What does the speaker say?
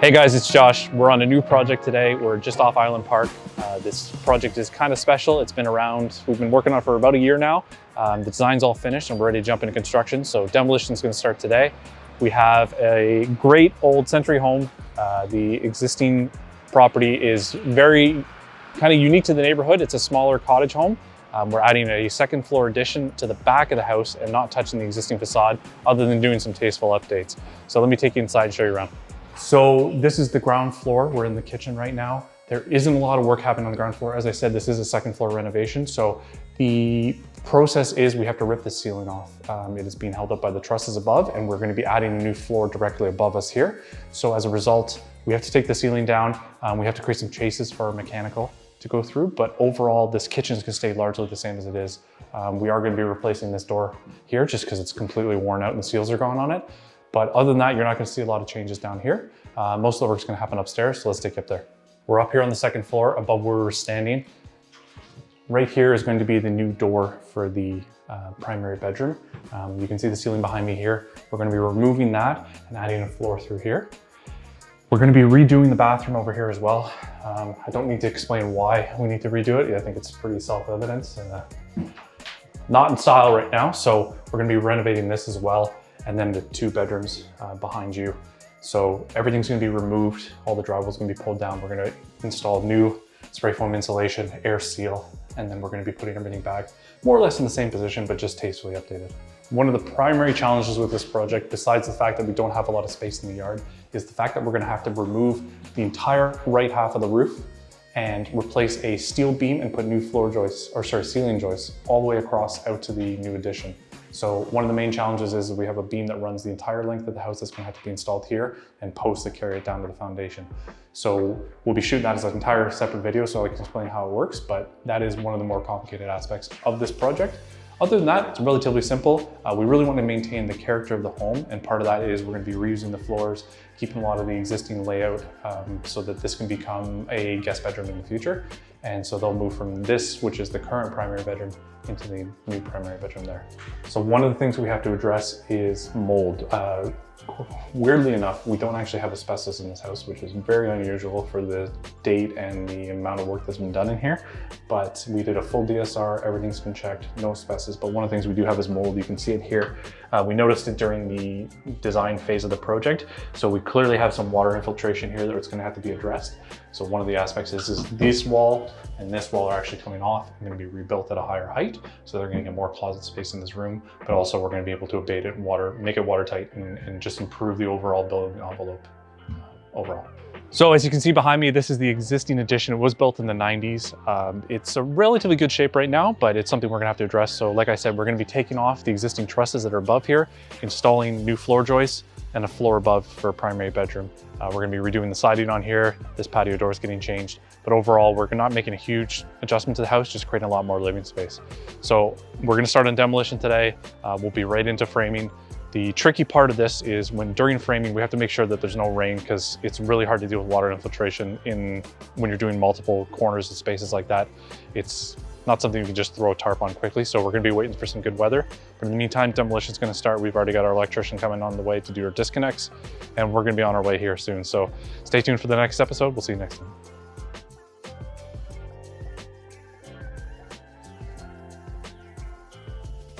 Hey guys, it's Josh. We're on a new project today. We're just off Island Park. This project is kind of special. It's been around, we've been working on it for about a year now. The design's all finished and we're ready to jump into construction. So demolition is going to start today. We have a great old century home. The existing property is very kind of unique to the neighborhood. It's a smaller cottage home. We're adding a second floor addition to the back of the house and not touching the existing facade other than doing some tasteful updates. So let me take you inside and show you around. So this is the ground floor. We're in the kitchen right now. There isn't a lot of work happening on the ground floor. As I said, this is a second floor renovation. So the process is we have to rip the ceiling off. It is being held up by the trusses above, and we're going to be adding a new floor directly above us here. So as a result, we have to take the ceiling down. We have to create some chases for our mechanical to go through, but overall, this kitchen is going to stay largely the same as it is. We are going to be replacing this door here just because it's completely worn out and the seals are gone on it. But other than that, you're not going to see a lot of changes down here. Most of the work is going to happen upstairs, so let's take you up there. We're up here on the second floor above where we're standing. Right here is going to be the new door for the primary bedroom. You can see the ceiling behind me here. We're going to be removing that and adding a floor through here. We're going to be redoing the bathroom over here as well. I don't need to explain why we need to redo it. I think it's pretty self-evident. Not in style right now, so we're going to be renovating this as well. And then the two bedrooms behind you. So everything's gonna be removed. All the drywall's gonna be pulled down. We're gonna install new spray foam insulation, air seal, and then we're gonna be putting everything back more or less in the same position, but just tastefully updated. One of the primary challenges with this project, besides the fact that we don't have a lot of space in the yard, is the fact that we're gonna have to remove the entire right half of the roof and replace a steel beam and put new floor joists, or sorry, ceiling joists, all the way across out to the new addition. So one of the main challenges is that we have a beam that runs the entire length of the house that's gonna have to be installed here and posts that carry it down to the foundation. So we'll be shooting that as an entire separate video so I can explain how it works, but that is one of the more complicated aspects of this project. Other than that, it's relatively simple. We really want to maintain the character of the home, and part of that is we're going to be reusing the floors, keeping a lot of the existing layout so that this can become a guest bedroom in the future. And so they'll move from this, which is the current primary bedroom, into the new primary bedroom there. So one of the things we have to address is mold. Weirdly enough, we don't actually have asbestos in this house, which is very unusual for the date and the amount of work that's been done in here. But we did a full DSR, everything's been checked, no asbestos. But one of the things we do have is mold. You can see it here. We noticed it during the design phase of the project. So we clearly have some water infiltration here that's going to have to be addressed. So one of the aspects is this wall and this wall are actually coming off and going to be rebuilt at a higher height. So they're going to get more closet space in this room, but also we're going to be able to abate it and make it watertight and just improve the overall building envelope overall. So as you can see behind me, this is the existing addition. It was built in the 90s. It's a relatively good shape right now, but it's something we're gonna have to address. So like I said, we're gonna be taking off the existing trusses that are above here, installing new floor joists and a floor above for a primary bedroom. We're gonna be redoing the siding on here. This patio door is getting changed. But overall, we're not making a huge adjustment to the house, just creating a lot more living space. So we're gonna start on demolition today. We'll be right into framing. The tricky part of this is during framing, we have to make sure that there's no rain because it's really hard to deal with water infiltration when you're doing multiple corners and spaces like that. It's not something you can just throw a tarp on quickly. So we're gonna be waiting for some good weather. But in the meantime, demolition is gonna start. We've already got our electrician coming on the way to do our disconnects, and we're gonna be on our way here soon. So stay tuned for the next episode. We'll see you next time.